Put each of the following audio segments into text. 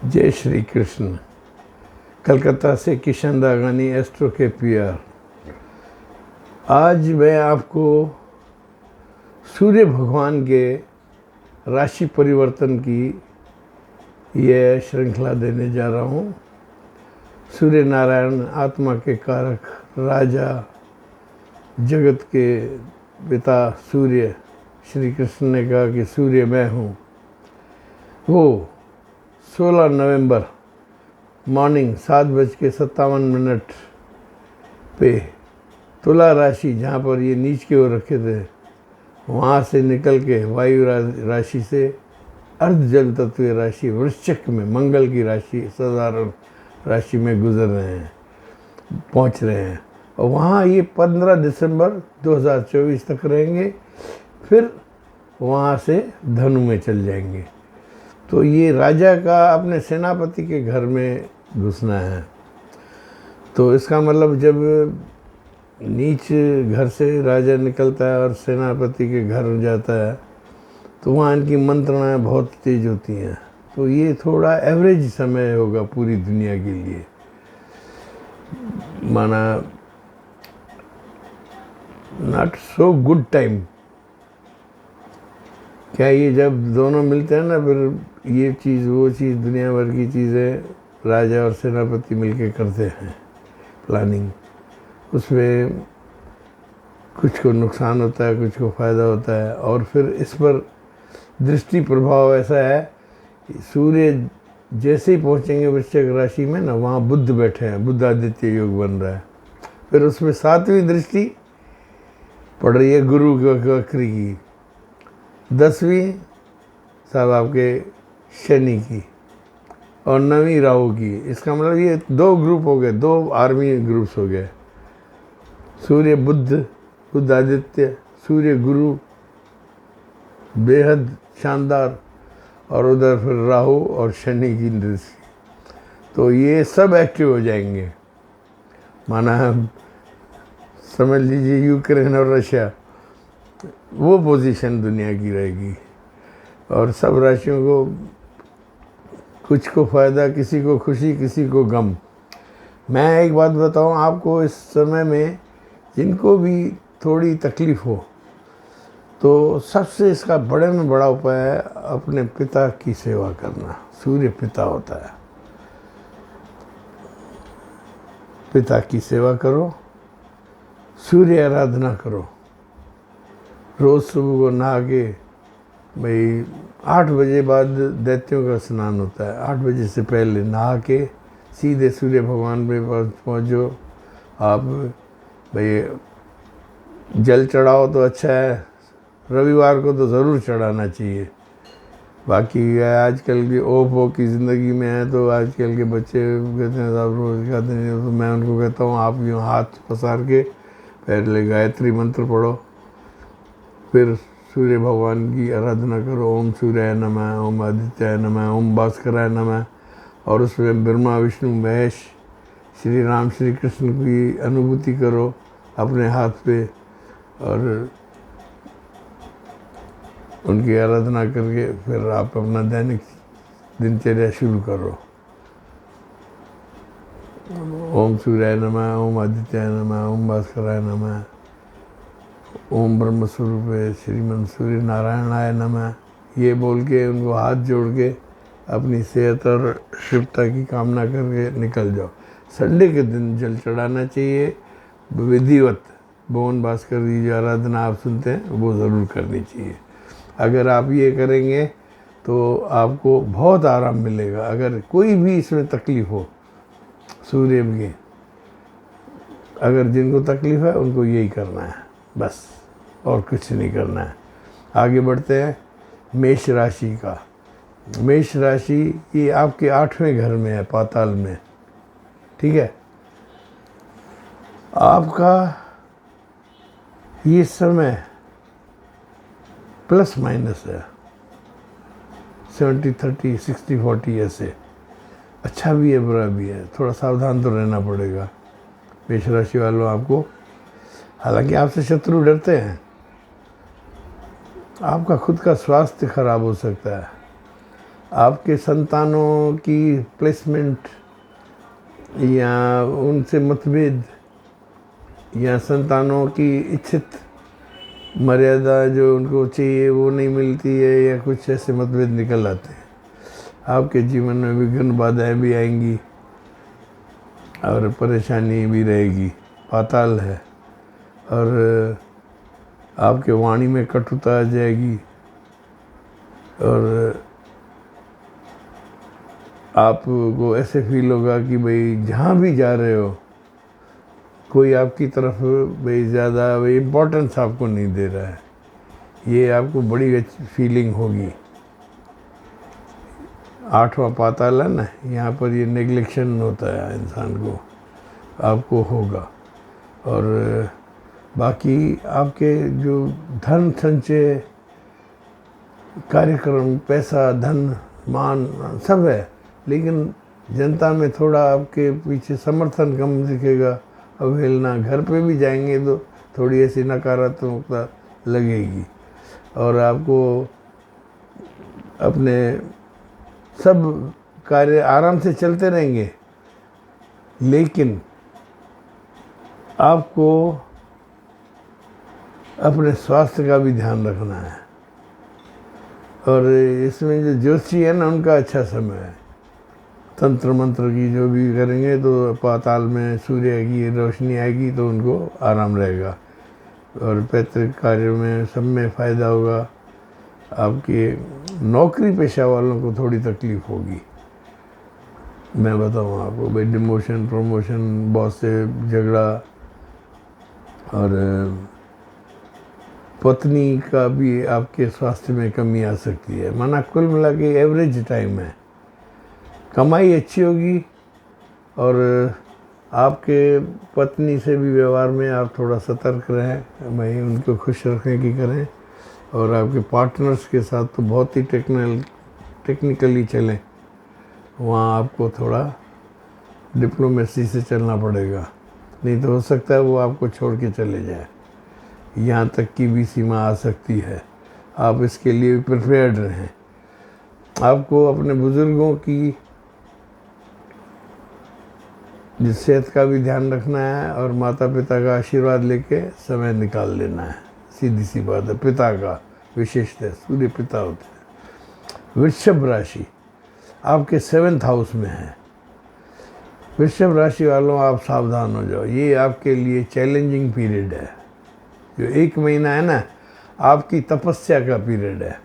जय श्री कृष्ण। कलकत्ता से किशन दागानी, एस्ट्रो के पीआर। आज मैं आपको सूर्य भगवान के राशि परिवर्तन की यह श्रृंखला देने जा रहा हूँ। सूर्य नारायण, आत्मा के कारक, राजा, जगत के पिता सूर्य, श्री कृष्ण ने कहा कि सूर्य मैं हूँ। वो 16 नवंबर मॉर्निंग 7:57 पे तुला राशि, जहाँ पर ये नीच के ओर रखे थे, वहाँ से निकल के वायु राशि से अर्ध जल तत्व राशि वृश्चिक में, मंगल की राशि, साधारण राशि में गुजर रहे हैं, पहुँच रहे हैं। और वहाँ ये 15 दिसंबर 2024 तक रहेंगे, फिर वहाँ से धनु में चल जाएंगे। तो ये राजा का अपने सेनापति के घर में घुसना है। तो इसका मतलब जब नीच घर से राजा निकलता है और सेनापति के घर जाता है, तो वहाँ इनकी मंत्रणाएं बहुत तेज होती हैं। तो ये थोड़ा एवरेज समय होगा पूरी दुनिया के लिए, माना नॉट सो गुड टाइम। क्या ये जब दोनों मिलते हैं ना, फिर ये चीज़ वो चीज़, दुनिया भर की चीज़ें राजा और सेनापति मिलके करते हैं प्लानिंग। उसमें कुछ को नुकसान होता है, कुछ को फ़ायदा होता है। और फिर इस पर दृष्टि प्रभाव ऐसा है कि सूर्य जैसे ही पहुँचेंगे वृश्चिक राशि में ना, वहाँ बुध बैठे हैं, बुध आदित्य योग बन रहा है। फिर उसमें 7वीं दृष्टि पड़ रही है गुरु वक्री की, 10वीं साहब आपके शनि की, और 9वीं राहु की। इसका मतलब ये 2 ग्रुप हो गए, 2 आर्मी ग्रुप्स हो गए। सूर्य बुध आदित्य, सूर्य गुरु बेहद शानदार, और उधर फिर राहु और शनि की दृष्टि। तो ये सब एक्टिव हो जाएंगे। माना समझ लीजिए यूक्रेन और रशिया, वो पोजीशन दुनिया की रहेगी। और सब राशियों को, कुछ को फ़ायदा, किसी को खुशी, किसी को गम। मैं एक बात बताऊं आपको, इस समय में जिनको भी थोड़ी तकलीफ़ हो, तो सबसे इसका बड़े में बड़ा उपाय है अपने पिता की सेवा करना। सूर्य पिता होता है। पिता की सेवा करो, सूर्य आराधना करो। रोज़ सुबह को नहा के, भाई 8 बजे बाद दैत्यों का स्नान होता है, 8 बजे से पहले नहा के सीधे सूर्य भगवान पे पहुँचो। आप भाई जल चढ़ाओ तो अच्छा है, रविवार को तो ज़रूर चढ़ाना चाहिए। बाकी आजकल की ओपो की ज़िंदगी में है, तो आजकल के बच्चे कहते हैं साहब रोज़ खाते नहीं, तो मैं उनको कहता हूँ आप यूँ हाथ पसार के पहले गायत्री मंत्र पढ़ो, फिर सूर्य भगवान की आराधना करो। ओम सूर्याय नमः, ओम आदित्याय नमः, ओम भास्कराय नमः। और उसमें ब्रह्मा विष्णु महेश, श्री राम श्री कृष्ण की अनुभूति करो अपने हाथ पे, और उनकी आराधना करके फिर आप अपना दैनिक दिनचर्या शुरू करो। ओम सूर्याय नमः, ओम आदित्याय नमः, ओम भास्कराय नमः, ओम ब्रह्म स्वरूप श्रीमन सूर्य नारायणाय नमः। ये बोल के उनको हाथ जोड़ के अपनी सेहत और शिवता की कामना करके निकल जाओ। संडे के दिन जल चढ़ाना चाहिए विधिवत। भुवन भास्कर की जो आराधना आप सुनते हैं वो ज़रूर करनी चाहिए। अगर आप ये करेंगे तो आपको बहुत आराम मिलेगा। अगर कोई भी इसमें तकलीफ़ हो सूर्य की, अगर जिनको तकलीफ़ है उनको यही करना है बस, और कुछ नहीं करना है। आगे बढ़ते हैं मेष राशि का। मेष राशि ये आपके 8वें घर में है, पाताल में, ठीक है। आपका ये समय प्लस माइनस है, 70-30, 60-40 ऐसे। अच्छा भी है, बुरा भी है, थोड़ा सावधान तो रहना पड़ेगा मेष राशि वालों आपको। हालांकि आपसे शत्रु डरते हैं, आपका खुद का स्वास्थ्य खराब हो सकता है, आपके संतानों की प्लेसमेंट या उनसे मतभेद या संतानों की इच्छित मर्यादा जो उनको चाहिए वो नहीं मिलती है या कुछ ऐसे मतभेद निकल आते हैं। आपके जीवन में विघ्न बाधाएं भी आएंगी और परेशानी भी रहेगी। पाताल है और आपके वाणी में कटुता आ जाएगी और आपको ऐसे फील होगा कि भाई जहाँ भी जा रहे हो कोई आपकी तरफ भाई ज़्यादा भाई इम्पोर्टेंस आपको नहीं दे रहा है। ये आपको बड़ी अच्छी फीलिंग होगी। 8वां पाताल है ना, यहाँ पर ये नेग्लेक्शन होता है इंसान को, आपको होगा। और बाकी आपके जो धन संचय कार्यक्रम, पैसा, धन, मान सब है, लेकिन जनता में थोड़ा आपके पीछे समर्थन कम दिखेगा, अवहेलना। घर पे भी जाएंगे तो थोड़ी ऐसी नकारात्मकता लगेगी और आपको अपने सब कार्य आराम से चलते रहेंगे, लेकिन आपको अपने स्वास्थ्य का भी ध्यान रखना है। और इसमें जो ज्योतिषी है ना, उनका अच्छा समय है। तंत्र मंत्र की जो भी करेंगे तो पाताल में सूर्य की रोशनी आएगी तो उनको आराम रहेगा और पैतृक कार्यों में सब में फ़ायदा होगा। आपके नौकरी पेशा वालों को थोड़ी तकलीफ़ होगी, मैं बताऊँ आपको भाई। डिमोशन, प्रमोशन, बॉस से झगड़ा और पत्नी का भी आपके स्वास्थ्य में कमी आ सकती है। माना कुल मिला के एवरेज टाइम है। कमाई अच्छी होगी और आपके पत्नी से भी व्यवहार में आप थोड़ा सतर्क रहें, भाई उनको खुश रखने की करें। और आपके पार्टनर्स के साथ तो बहुत ही टेक्निकली चलें, वहाँ आपको थोड़ा डिप्लोमेसी से चलना पड़ेगा, नहीं तो हो सकता है वो आपको छोड़ के चले जाए। यहाँ तक की भी सीमा आ सकती है, आप इसके लिए प्रिपेयर्ड रहें। आपको अपने बुज़ुर्गों की सेहत का भी ध्यान रखना है और माता पिता का आशीर्वाद लेके समय निकाल लेना है। सीधी सी बात है। पिता का विशेषतः सूर्य पिता होते हैं। वृषभ राशि आपके 7th हाउस में है। वृषभ राशि वालों, आप सावधान हो जाओ, ये आपके लिए चैलेंजिंग पीरियड है। जो 1 महीना है ना, आपकी तपस्या का पीरियड है।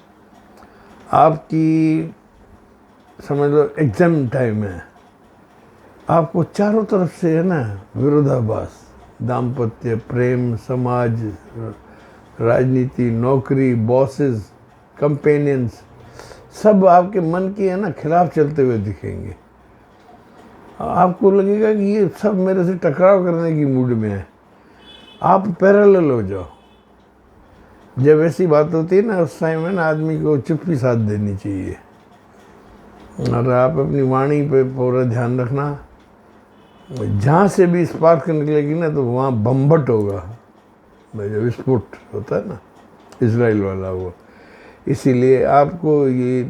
आपकी समझ लो एग्जाम टाइम है। आपको चारों तरफ से है ना विरोधाभास, दाम्पत्य, प्रेम, समाज, राजनीति, नौकरी, बॉसेस, कंपेनियंस, सब आपके मन के है ना खिलाफ चलते हुए दिखेंगे। आपको लगेगा कि ये सब मेरे से टकराव करने की मूड में है। आप पैरेलल हो जाओ। जब ऐसी बात होती है ना, उस टाइम है ना आदमी को चुप्पी साथ देनी चाहिए और आप अपनी वाणी पे पूरा ध्यान रखना। जहाँ से भी स्पार्क निकलेगी ना तो वहाँ बम्बट होगा, जो विस्फोट होता है ना इजराइल वाला, वो। इसीलिए आपको ये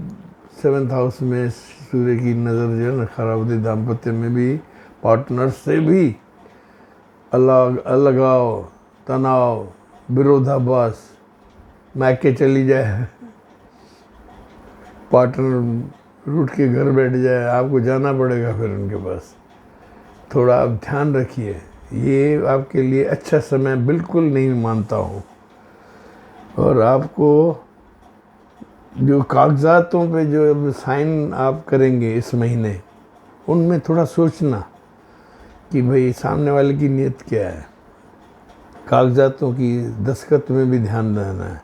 7th हाउस में सूर्य की नज़र जो है ना खराब होती, दाम्पत्य में भी, पार्टनर से भी अलगाव, तनाव, विरोधाभास, मैके चली जाए, पार्टनर रूठ के घर बैठ जाए, आपको जाना पड़ेगा फिर उनके पास। थोड़ा आप ध्यान रखिए, ये आपके लिए अच्छा समय बिल्कुल नहीं मानता हूँ। और आपको जो कागजातों पे जो साइन आप करेंगे इस महीने, उनमें थोड़ा सोचना कि भाई सामने वाले की नीयत क्या है। कागजातों की दस्तखत में भी ध्यान देना है।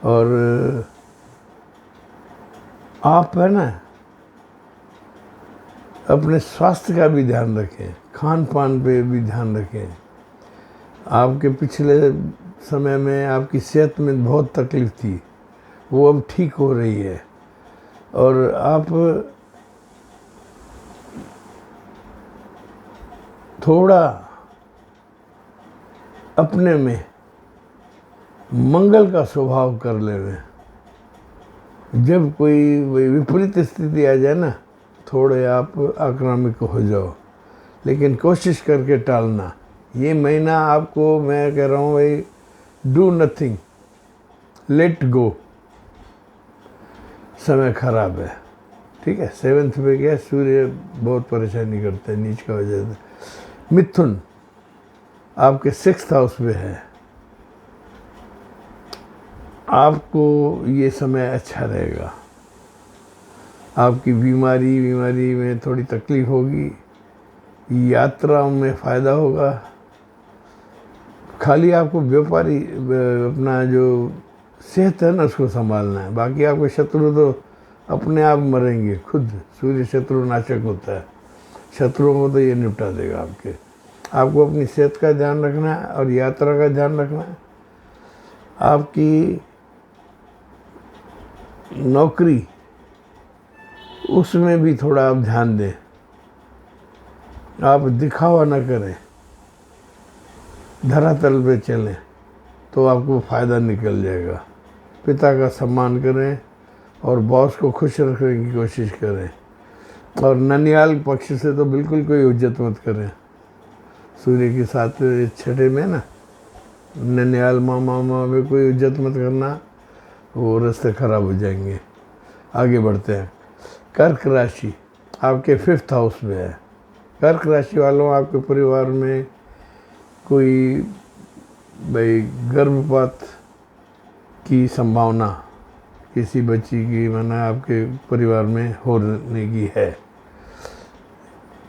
और आप है ना अपने स्वास्थ्य का भी ध्यान रखें, खान पान पे भी ध्यान रखें। आपके पिछले समय में आपकी सेहत में बहुत तकलीफ़ थी, वो अब ठीक हो रही है। और आप थोड़ा अपने में मंगल का स्वभाव कर लेवे, जब कोई विपरीत स्थिति आ जाए ना, थोड़े आप आक्रामक हो जाओ, लेकिन कोशिश करके टालना। ये महीना आपको मैं कह रहा हूँ भाई, डू नथिंग, लेट गो। समय खराब है, ठीक है। 7th पे क्या, सूर्य बहुत परेशानी करते हैं, नीच का वजह से। मिथुन आपके 6th हाउस में है, आपको ये समय अच्छा रहेगा। आपकी बीमारी में थोड़ी तकलीफ होगी, यात्राओं में फ़ायदा होगा। खाली आपको व्यापारी अपना जो सेहत है ना, उसको संभालना है। बाकी आपके शत्रु तो अपने आप मरेंगे खुद। सूर्य शत्रु नाशक होता है, शत्रुओं को तो ये निपटा देगा आपके। आपको अपनी सेहत का ध्यान रखना है और यात्रा का ध्यान रखना है। आपकी नौकरी, उसमें भी थोड़ा आप ध्यान दें, आप दिखावा ना करें, धरातल पे चलें तो आपको फ़ायदा निकल जाएगा। पिता का सम्मान करें और बॉस को खुश रखने की कोशिश करें। और ननियाल पक्ष से तो बिल्कुल कोई इज्जत मत करें। सूर्य के साथ 6ठे में ना, ननियाल मामा में कोई इज्जत मत करना, वो रास्ते खराब हो जाएंगे। आगे बढ़ते हैं। कर्क राशि आपके 5th हाउस में है। कर्क राशि वालों, आपके परिवार में कोई भाई गर्भपात की संभावना किसी बच्ची की माना आपके परिवार में होने की है।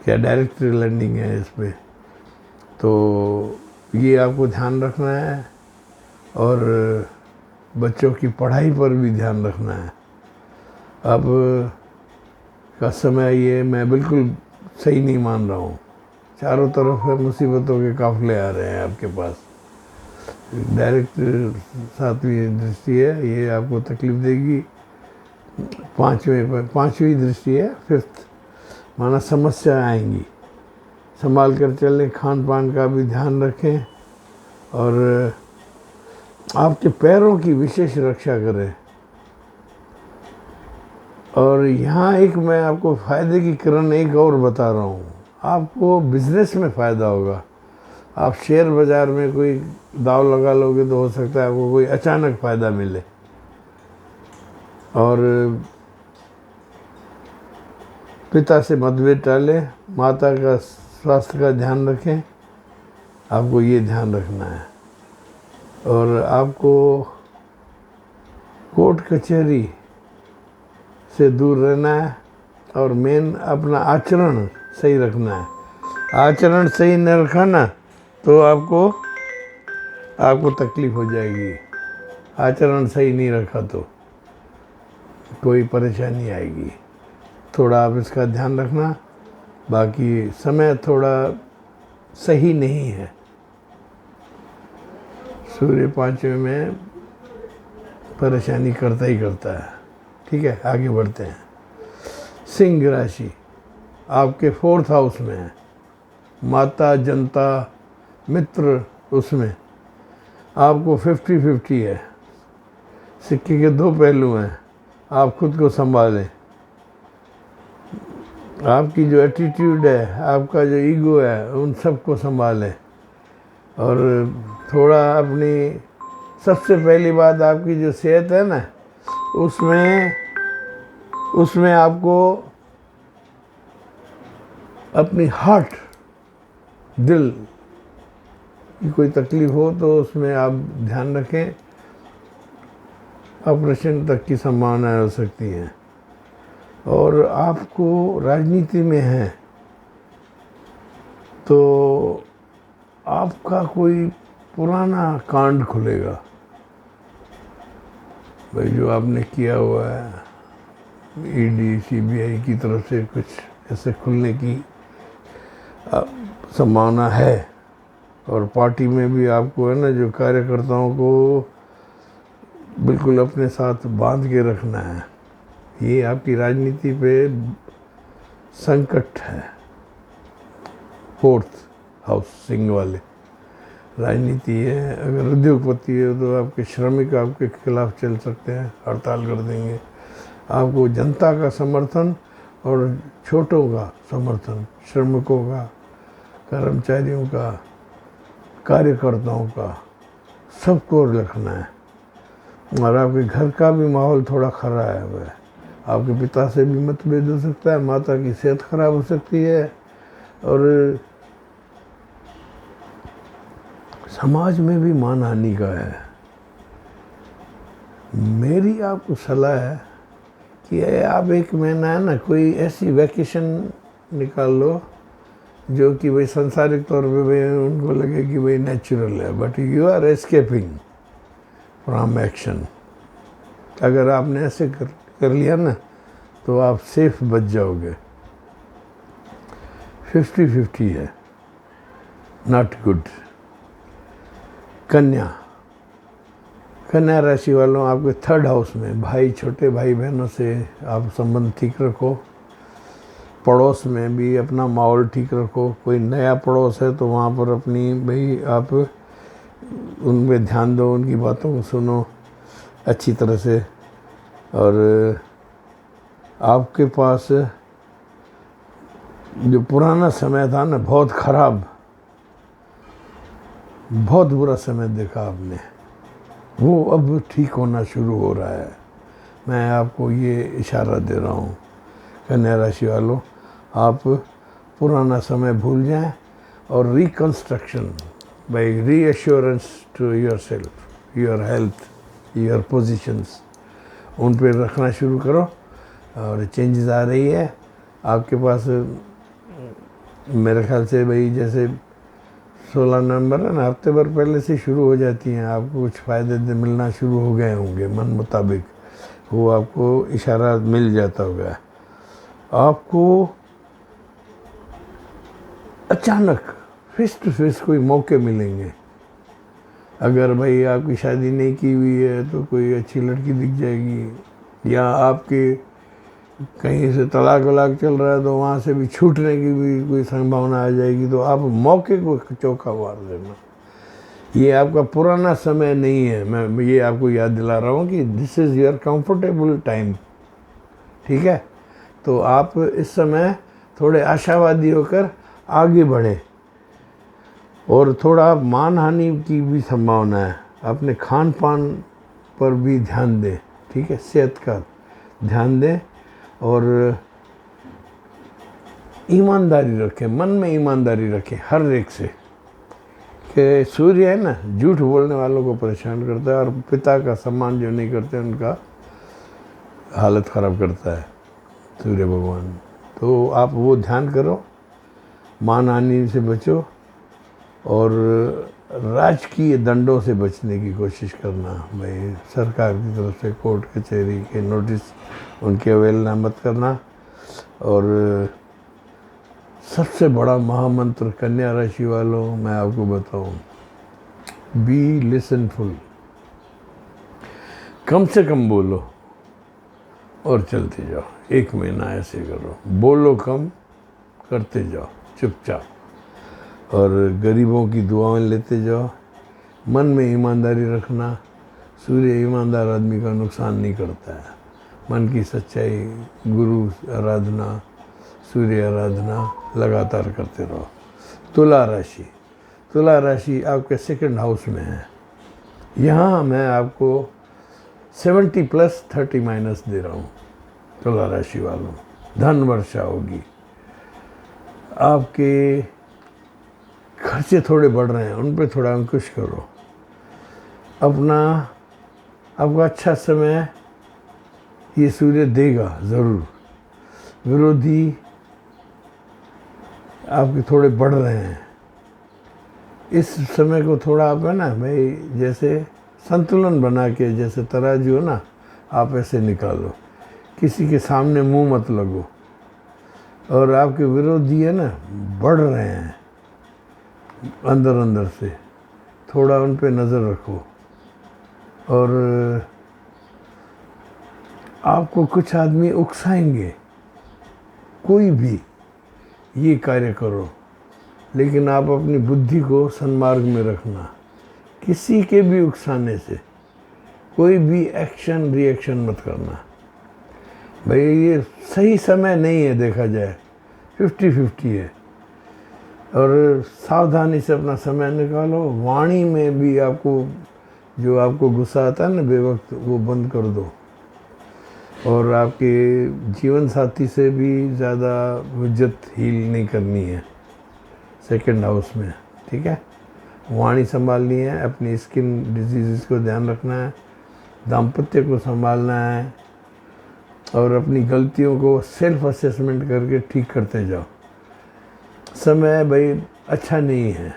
क्या डायरेक्ट लैंडिंग है इस पर, तो ये आपको ध्यान रखना है। और बच्चों की पढ़ाई पर भी ध्यान रखना है। अब का समय ये मैं बिल्कुल सही नहीं मान रहा हूँ। चारों तरफ मुसीबतों के काफिले आ रहे हैं आपके पास। डायरेक्ट 7वीं दृष्टि है, ये आपको तकलीफ देगी। 5वीं दृष्टि है, 5th, माना समस्या आएंगी। संभाल कर चलें, खान पान का भी ध्यान रखें और आपके पैरों की विशेष रक्षा करें। और यहाँ एक मैं आपको फ़ायदे की किरण एक और बता रहा हूँ। आपको बिजनेस में फ़ायदा होगा। आप शेयर बाज़ार में कोई दाव लगा लोगे तो हो सकता है आपको कोई अचानक फ़ायदा मिले। और पिता से मतभेद टालें, माता का स्वास्थ्य का ध्यान रखें, आपको ये ध्यान रखना है। और आपको कोर्ट कचहरी से दूर रहना है और मेन अपना आचरण सही रखना है। आचरण सही न रखा ना तो आपको तकलीफ हो जाएगी। आचरण सही नहीं रखा तो कोई परेशानी आएगी। थोड़ा आप इसका ध्यान रखना। बाकी समय थोड़ा सही नहीं है। सूर्य 5वें में परेशानी करता ही करता है, ठीक है। आगे बढ़ते हैं। सिंह राशि आपके 4th हाउस में है। माता, जनता, मित्र, उसमें आपको 50-50 है। सिक्के के 2 पहलू हैं। आप खुद को संभालें। आपकी जो एटीट्यूड है, आपका जो ईगो है, उन सबको संभालें। और थोड़ा अपनी, सबसे पहली बात आपकी जो सेहत है ना, उसमें आपको अपनी हार्ट, दिल की कोई तकलीफ हो तो उसमें आप ध्यान रखें। ऑपरेशन तक की संभावनाएं हो सकती हैं। और आपको राजनीति में है तो आपका कोई पुराना कांड खुलेगा भाई, जो आपने किया हुआ है। ईडी, सीबीआई की तरफ से कुछ ऐसे खुलने की संभावना है। और पार्टी में भी आपको है ना, जो कार्यकर्ताओं को बिल्कुल अपने साथ बांध के रखना है। ये आपकी राजनीति पे संकट है। 4th हाउस सिंह वाले राजनीति है। अगर उद्योगपति है तो आपके श्रमिक आपके खिलाफ चल सकते हैं, हड़ताल कर देंगे। आपको जनता का समर्थन और छोटों का समर्थन, श्रमिकों का, कर्मचारियों का, कार्यकर्ताओं का, सबको रखना है। और आपके घर का भी माहौल थोड़ा खराब है। आपके पिता से भी मतभेद हो सकता है, माता की सेहत खराब हो सकती है, और समाज में भी मानहानि का है। मेरी आपको सलाह है कि आप एक महीना है ना, कोई ऐसी वैकेशन निकाल लो जो कि भाई सांसारिक तौर पे भाई उनको लगे कि भाई नेचुरल है, but you are escaping from action. अगर आपने ऐसे कर लिया ना तो आप सेफ बच जाओगे। 50-50 है, नॉट गुड। कन्या राशि वालों, आपके 3rd हाउस में भाई, छोटे भाई बहनों से आप संबंध ठीक रखो। पड़ोस में भी अपना माहौल ठीक रखो। कोई नया पड़ोस है तो वहाँ पर अपनी भाई आप उनमें ध्यान दो, उनकी बातों को सुनो अच्छी तरह से। और आपके पास जो पुराना समय था ना, बहुत ख़राब, बहुत बुरा समय देखा आपने, वो अब ठीक होना शुरू हो रहा है। मैं आपको ये इशारा दे रहा हूँ। कन्या राशि वालों, आप पुराना समय भूल जाएं और reconstruction by reassurance to yourself, your health, your positions, उन पर रखना शुरू करो। और चेंजेस आ रही है आपके पास। मेरे ख्याल से भाई जैसे 16 नवंबर है ना, हफ्ते भर पहले से शुरू हो जाती हैं। आपको कुछ फ़ायदे मिलना शुरू हो गए होंगे मन मुताबिक, वो आपको इशारा मिल जाता होगा। आपको अचानक फेस टू फेस कोई मौके मिलेंगे। अगर भाई आपकी शादी नहीं की हुई है तो कोई अच्छी लड़की दिख जाएगी, या आपके कहीं से तलाक वलाक चल रहा है तो वहाँ से भी छूटने की भी कोई संभावना आ जाएगी। तो आप मौके को चौका मार देना। ये आपका पुराना समय नहीं है। मैं ये आपको याद दिला रहा हूँ कि this is your comfortable time, ठीक है। तो आप इस समय थोड़े आशावादी होकर आगे बढ़े। और थोड़ा मानहानि की भी संभावना है। अपने खान पान पर भी ध्यान दें, ठीक है, सेहत का ध्यान दें। और ईमानदारी रखें, मन में ईमानदारी रखें हर एक से। कि सूर्य है ना, झूठ बोलने वालों को परेशान करता है, और पिता का सम्मान जो नहीं करते उनका हालत ख़राब करता है सूर्य भगवान। तो आप वो ध्यान करो, मानहानि से बचो, और राजकीय दंडों से बचने की कोशिश करना। भाई सरकार की तरफ से कोर्ट कचहरी के नोटिस, उनकी अवहेलना मत करना। और सबसे बड़ा महामंत्र कन्या राशि वालों, मैं आपको बताऊं, बी लिसनफुल। कम से कम बोलो और चलते जाओ। 1 महीना ऐसे करो, बोलो कम, करते जाओ चुपचाप, और गरीबों की दुआएं लेते जाओ। मन में ईमानदारी रखना। सूर्य ईमानदार आदमी का नुकसान नहीं करता है। मन की सच्चाई, गुरु आराधना, सूर्य आराधना लगातार करते रहो। तुला राशि आपके 2nd हाउस में है। यहाँ मैं आपको 70 + 30 दे रहा हूँ। तुला राशि वालों, धन वर्षा होगी। आपके खर्चे थोड़े बढ़ रहे हैं, उन पे थोड़ा अंकुश करो। आपका अच्छा समय ये सूर्य देगा ज़रूर। विरोधी आपके थोड़े बढ़ रहे हैं। इस समय को थोड़ा आप है ना भाई, जैसे संतुलन बना के, जैसे तराजू है ना, आप ऐसे निकालो। किसी के सामने मुंह मत लगो। और आपके विरोधी है ना, बढ़ रहे हैं अंदर से, थोड़ा उन पे नज़र रखो। और आपको कुछ आदमी उकसाएंगे, कोई भी ये कार्य करो, लेकिन आप अपनी बुद्धि को सन्मार्ग में रखना। किसी के भी उकसाने से कोई भी एक्शन रिएक्शन मत करना। भाई ये सही समय नहीं है, देखा जाए 50-50 है। और सावधानी से अपना समय निकालो। वाणी में भी आपको जो आपको गुस्सा आता है ना बेवक्त, वो बंद कर दो। और आपके जीवन साथी से भी ज़्यादा हुज्जत हील नहीं करनी है सेकंड हाउस में, ठीक है। वाणी संभालनी है, अपनी स्किन डिजीज़ को ध्यान रखना है, दाम्पत्य को संभालना है, और अपनी गलतियों को सेल्फ असेसमेंट करके ठीक करते जाओ। समय भाई अच्छा नहीं है,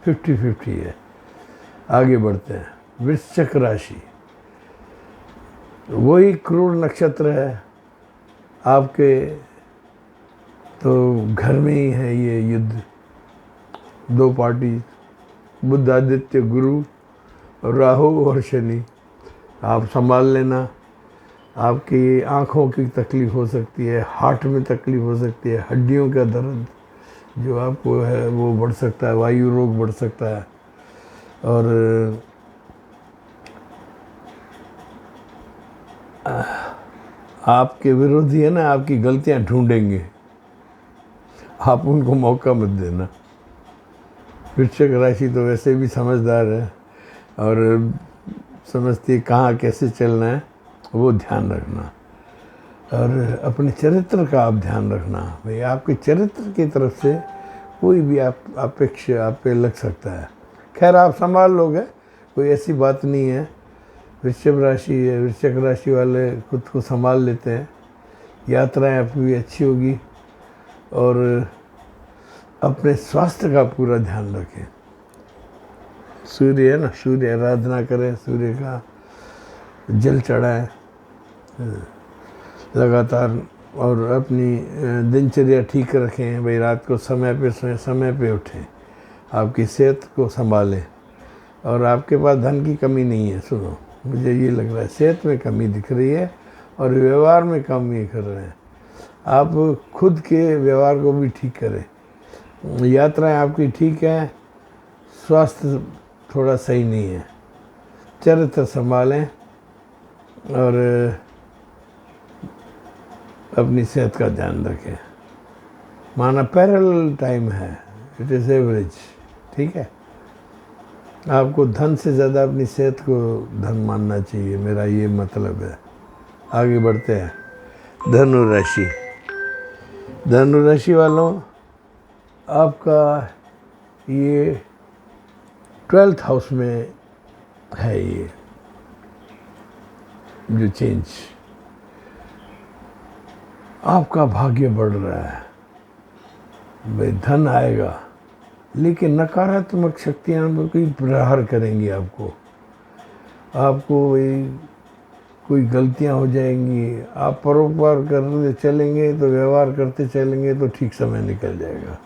50-50 है। आगे बढ़ते हैं। वृश्चिक राशि, वही क्रूर नक्षत्र है आपके, तो घर में ही है ये युद्ध। दो पार्टी, बुध आदित्य गुरु, राहु और शनि। आप संभाल लेना। आपकी आँखों की तकलीफ़ हो सकती है, हार्ट में तकलीफ़ हो सकती है, हड्डियों का दर्द जो आपको है वो बढ़ सकता है, वायु रोग बढ़ सकता है। और आपके विरोधी है ना, आपकी गलतियां ढूंढेंगे, आप उनको मौका मत देना। वृश्चिक राशि तो वैसे भी समझदार है और समझती है कहाँ कैसे चलना है, वो ध्यान रखना। और अपने चरित्र का आप ध्यान रखना। भाई आपके चरित्र की तरफ से कोई भी अपेक्षा आप पे लग सकता है। खैर आप संभाल लोगे, कोई ऐसी बात नहीं है। वृश्चिक राशि है, वृश्चिक राशि वाले खुद को संभाल लेते हैं। यात्राएं आपकी अच्छी होगी। और अपने स्वास्थ्य का पूरा ध्यान रखें। सूर्य है ना, सूर्य आराधना करें, सूर्य का जल चढ़ाएं लगातार। और अपनी दिनचर्या ठीक रखें। भाई रात को समय पे सोएं, समय पे उठें, आपकी सेहत को संभालें। और आपके पास धन की कमी नहीं है। सुनो, मुझे ये लग रहा है सेहत में कमी दिख रही है और व्यवहार में कमी कर रहे हैं। आप खुद के व्यवहार को भी ठीक करें। यात्राएं आपकी ठीक है, स्वास्थ्य थोड़ा सही नहीं है। चरित्र संभालें और अपनी सेहत का ध्यान रखें। माना पैरेलल टाइम है, इट इज़ एवरेज, ठीक है। आपको धन से ज़्यादा अपनी सेहत को धन मानना चाहिए, मेरा ये मतलब है। आगे बढ़ते हैं। धनु राशि, धनु राशि वालों, आपका ये 12th हाउस में है ये जो चेंज। आपका भाग्य बढ़ रहा है, भाई धन आएगा, लेकिन नकारात्मक शक्तियाँ कोई प्रहार करेंगी आपको। वही कोई गलतियाँ हो जाएंगी। आप परोपकार करते चलेंगे तो, व्यवहार करते चलेंगे तो ठीक समय निकल जाएगा।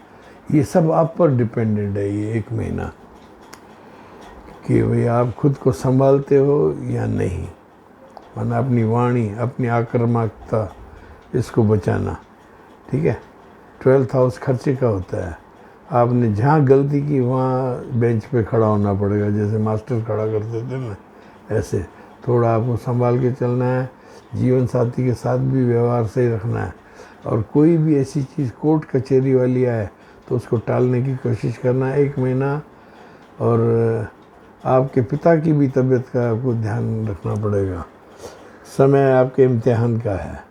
ये सब आप पर डिपेंडेंट है ये 1 महीना, कि भाई आप खुद को संभालते हो या नहीं। वरना अपनी वाणी, अपनी आक्रामकता, इसको बचाना, ठीक है। 12th हाउस खर्चे का होता है। आपने जहाँ गलती की वहाँ बेंच पे खड़ा होना पड़ेगा, जैसे मास्टर खड़ा करते थे ना, ऐसे थोड़ा आपको संभाल के चलना है। जीवन साथी के साथ भी व्यवहार सही रखना है। और कोई भी ऐसी चीज़ कोर्ट कचहरी वाली आए तो उसको टालने की कोशिश करना है 1 महीना। और आपके पिता की भी तबीयत का आपको ध्यान रखना पड़ेगा। समय आपके इम्तिहान का है,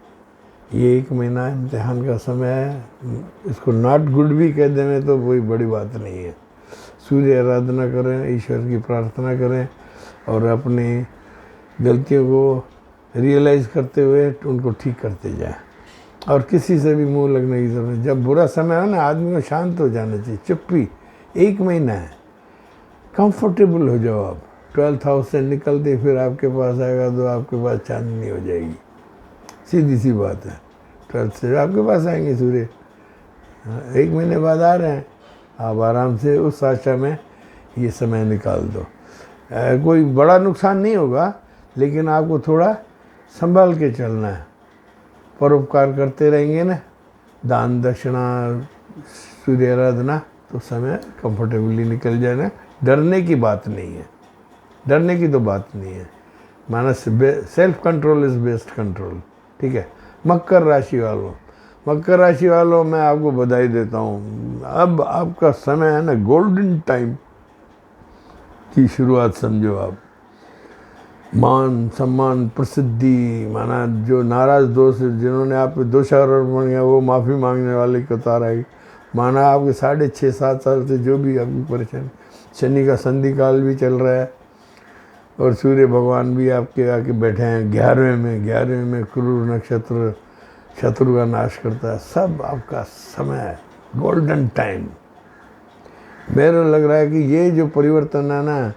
ये 1 महीना इम्तिहान का समय है। इसको नॉट गुड भी कह दें तो कोई बड़ी बात नहीं है। सूर्य आराधना करें, ईश्वर की प्रार्थना करें और अपनी गलतियों को रियलाइज़ करते हुए उनको ठीक करते जाएं। और किसी से भी मुंह लगने की ज़रूरत नहीं। जब बुरा समय हो ना, आदमी को शांत हो जाना चाहिए, चुप्पी। 1 महीना है, कंफर्टेबल हो जाओ आप। 12th हाउस से निकलते फिर आपके पास आएगा तो आपके पास चांदनी हो जाएगी, सीधी सी बात है। 12th से आपके पास आएंगे सूर्य, 1 महीने बाद आ रहे हैं। आप आराम से उस आशा में ये समय निकाल दो। कोई बड़ा नुकसान नहीं होगा, लेकिन आपको थोड़ा संभाल के चलना है। परोपकार करते रहेंगे ना, दान दक्षिणा, सूर्य आराधना, तो समय कंफर्टेबली निकल जाना। डरने की बात नहीं है, डरने की तो बात नहीं है। माना self control is best control, ठीक है। मकर राशि वालों, मकर राशि वालों मैं आपको बधाई देता हूँ। अब आपका समय है ना, गोल्डन टाइम की शुरुआत समझो आप। मान सम्मान प्रसिद्धि, माना जो नाराज दोस्त जिन्होंने आप पे दोषारोप किया वो माफ़ी मांगने वाले की कतार आई। माना आपके 6.5-7 साल से जो भी आपकी परेशानी, शनि का संधि काल भी चल रहा है और सूर्य भगवान भी आपके आके बैठे हैं 11वें में क्रूर नक्षत्र शत्रु का नाश करता है। सब आपका समय है, गोल्डन टाइम। मेरा लग रहा है कि ये जो परिवर्तन है ना,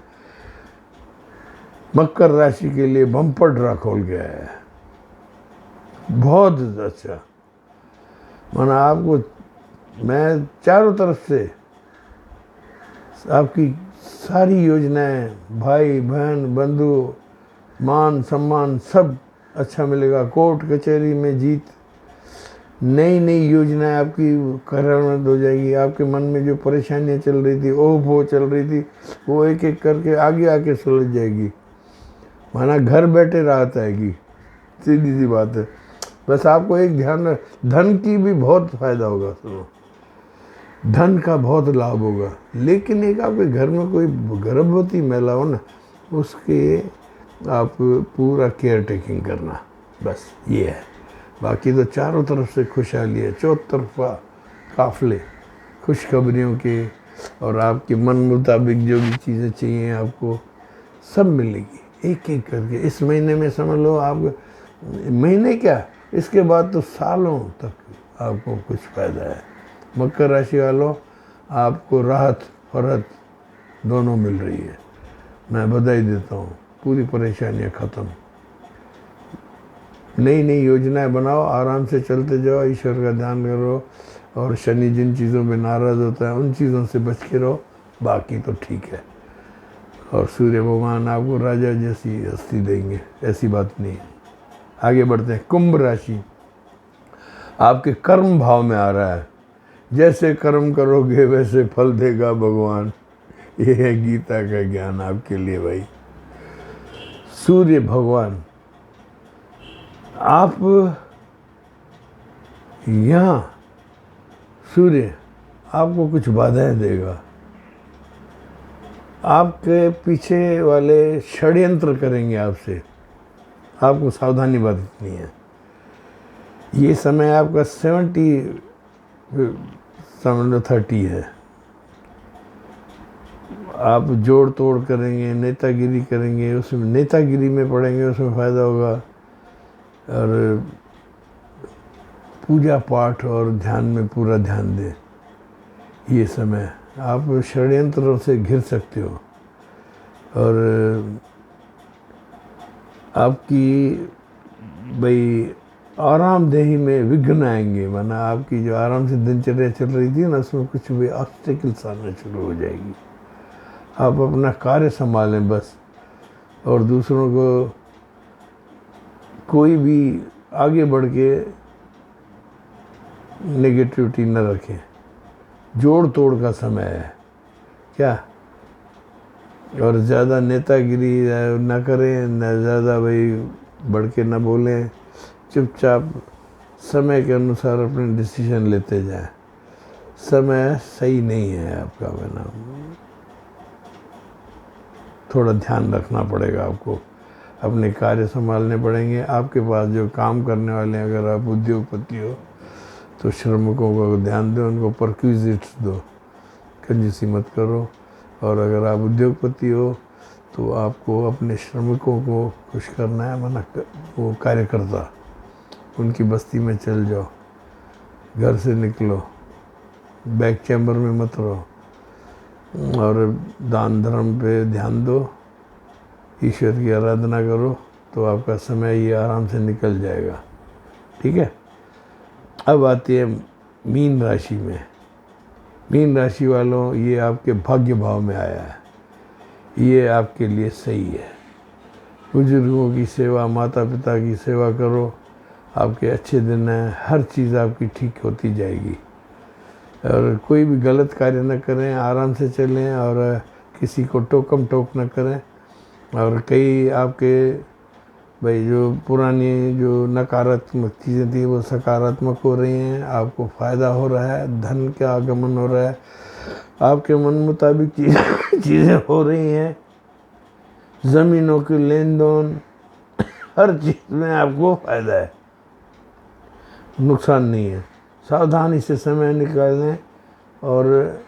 मकर राशि के लिए बम्पर ड्रा खोल गया है, बहुत अच्छा। माना आपको मैं चारों तरफ से आपकी सारी योजनाएं, भाई बहन बंधु मान सम्मान सब अच्छा मिलेगा। कोर्ट कचहरी में जीत, नई नई योजनाएं आपकी कार्यान्वित हो जाएगी। आपके मन में जो परेशानियां चल रही थी, ओह वो चल रही थी, वो एक एक करके आगे आके सुलझ जाएगी। माना घर बैठे राहत आएगी, सीधी सी बात है। बस आपको एक ध्यान रख, धन की भी बहुत फायदा होगा, सुनो धन का बहुत लाभ होगा। लेकिन एक आपके घर में कोई गर्भवती महिला हो ना, उसके आप पूरा केयर टेकिंग करना, बस ये है। बाकी तो चारों तरफ से खुशहाली है, चौतरफा काफिले खुशखबरियों के, और आपके मन मुताबिक जो भी चीज़ें चाहिए आपको सब मिलेगी एक एक करके। इस महीने में समझ लो आप, महीने क्या, इसके बाद तो सालों तक आपको कुछ फायदा है। मकर राशि वालों, आपको राहत फरहत दोनों मिल रही है, मैं बधाई देता हूँ। पूरी परेशानियाँ ख़त्म, नई नई योजनाएं बनाओ, आराम से चलते जाओ, ईश्वर का ध्यान करो, और शनि जिन चीज़ों में नाराज़ होता है उन चीज़ों से बच के रहो, बाकी तो ठीक है। और सूर्य भगवान आपको राजा जैसी हस्ती देंगे, ऐसी बात नहीं है। आगे बढ़ते हैं। कुंभ राशि आपके कर्म भाव में आ रहा है। जैसे कर्म करोगे वैसे फल देगा भगवान, ये है गीता का ज्ञान आपके लिए भाई। सूर्य भगवान, आप यहाँ सूर्य आपको कुछ बाधाएं देगा, आपके पीछे वाले षड्यंत्र करेंगे आपसे, आपको सावधानी बरतनी है। ये समय आपका 30 है। आप जोड़ तोड़ करेंगे, नेतागिरी करेंगे, उसमें नेतागिरी में पड़ेंगे, उसमें फ़ायदा होगा। और पूजा पाठ और ध्यान में पूरा ध्यान दें। ये समय आप षड्यंत्रों से घिर सकते हो, और आपकी भाई आरामदेही में विघ्न आएंगे। माना आपकी जो आराम से दिनचर्या चल रही थी ना, उसमें कुछ भी ऑब्स्टेकल्स आना शुरू हो जाएगी। आप अपना कार्य संभालें बस, और दूसरों को कोई भी आगे बढ़ के नेगेटिविटी न रखें। जोड़ तोड़ का समय है क्या, और ज़्यादा नेतागिरी न करें, न ज़्यादा भाई बढ़ के न बोलें, चुपचाप समय के अनुसार अपने डिसीजन लेते जाएं। समय सही नहीं है आपका, बना थोड़ा ध्यान रखना पड़ेगा आपको, अपने कार्य संभालने पड़ेंगे। आपके पास जो काम करने वाले हैं, अगर आप उद्योगपति हो तो श्रमिकों को ध्यान दो, उनको परक्विजिट्स दो, कंजूसी मत करो। और अगर आप उद्योगपति हो तो आपको अपने श्रमिकों को खुश करना है, माना वो कार्यकर्ता, उनकी बस्ती में चल जाओ, घर से निकलो, बैक चैम्बर में मत रहो, और दान धर्म पे ध्यान दो, ईश्वर की आराधना करो, तो आपका समय ये आराम से निकल जाएगा। ठीक है। अब आती है मीन राशि में। मीन राशि वालों, ये आपके भाग्य भाव में आया है, ये आपके लिए सही है। बुजुर्गों की सेवा, माता पिता की सेवा करो, आपके अच्छे दिन हैं, हर चीज़ आपकी ठीक होती जाएगी। और कोई भी गलत कार्य न करें, आराम से चलें, और किसी को टोकम टोक न करें। और कई आपके भाई जो पुरानी जो नकारात्मक चीज़ें थी वो सकारात्मक हो रही हैं, आपको फ़ायदा हो रहा है, धन का आगमन हो रहा है, आपके मन मुताबिक चीज़ें हो रही हैं, ज़मीनों की लेन देन, हर चीज़ में आपको फ़ायदा है, नुकसान नहीं है। सावधानी से समय निकालें और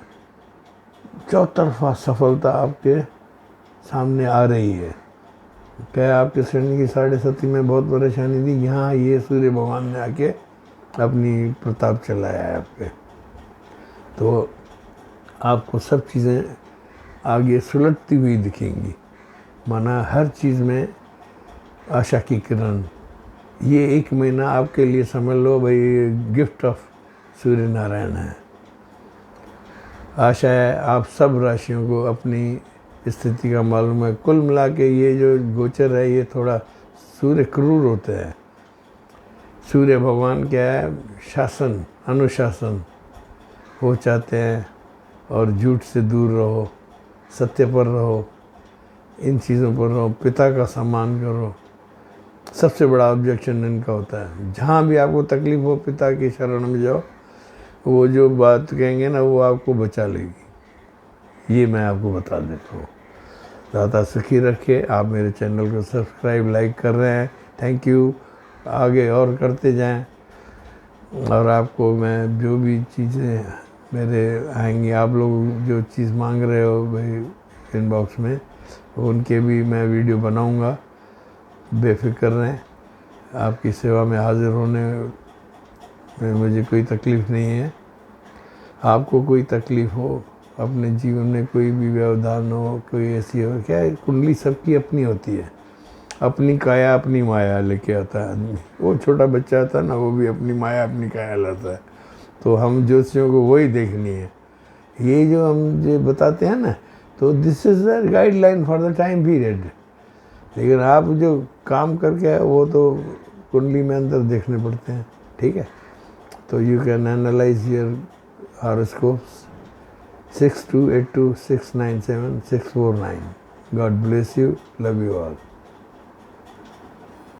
चौतरफा सफलता आपके सामने आ रही है। क्या आपके श्रेणी की 7.5 में बहुत परेशानी थी, यहाँ ये सूर्य भगवान ने आके अपनी प्रताप चलाया है आप पे, तो आपको सब चीज़ें आगे सुलटती हुई दिखेंगी। माना हर चीज़ में आशा की किरण। ये 1 महीना आपके लिए समझ लो भाई गिफ्ट ऑफ सूर्य नारायण है। आशा है आप सब राशियों को अपनी स्थिति का मालूम है। कुल मिला के ये जो गोचर है ये थोड़ा सूर्य क्रूर होते हैं। सूर्य भगवान क्या है, शासन अनुशासन हो चाहते हैं, और झूठ से दूर रहो, सत्य पर रहो, इन चीज़ों पर रहो, पिता का सम्मान करो। सबसे बड़ा ऑब्जेक्शन इनका होता है, जहाँ भी आपको तकलीफ़ हो पिता की शरण में जाओ, वो जो बात कहेंगे ना वो आपको बचा लेगी। ये मैं आपको बता देता हूँ। ज़्यादा सुखी रखे। आप मेरे चैनल को सब्सक्राइब लाइक कर रहे हैं, थैंक यू। आगे और करते जाएं, और आपको मैं जो भी चीज़ें मेरे आएंगी, आप लोग जो चीज़ मांग रहे हो भाई इनबॉक्स में, उनके भी मैं वीडियो बनाऊंगा। बेफिक्र रहें, आपकी सेवा में हाजिर होने में मुझे कोई तकलीफ़ नहीं है। आपको कोई तकलीफ़ हो, अपने जीवन में कोई भी व्यवधान हो, कोई ऐसी हो, क्या है कुंडली सबकी अपनी होती है, अपनी काया अपनी माया लेके आता है आदमी। वो छोटा बच्चा आता है ना, वो भी अपनी माया अपनी काया लाता है। तो हम ज्योतिषियों को वही देखनी है। ये जो हम जो बताते हैं ना, तो this is the guideline for the time period. लेकिन आप जो काम करके वो तो कुंडली में अंदर देखने पड़ते हैं, ठीक है। तो you can analyse your horoscopes 6282697649। God bless you. Love you all.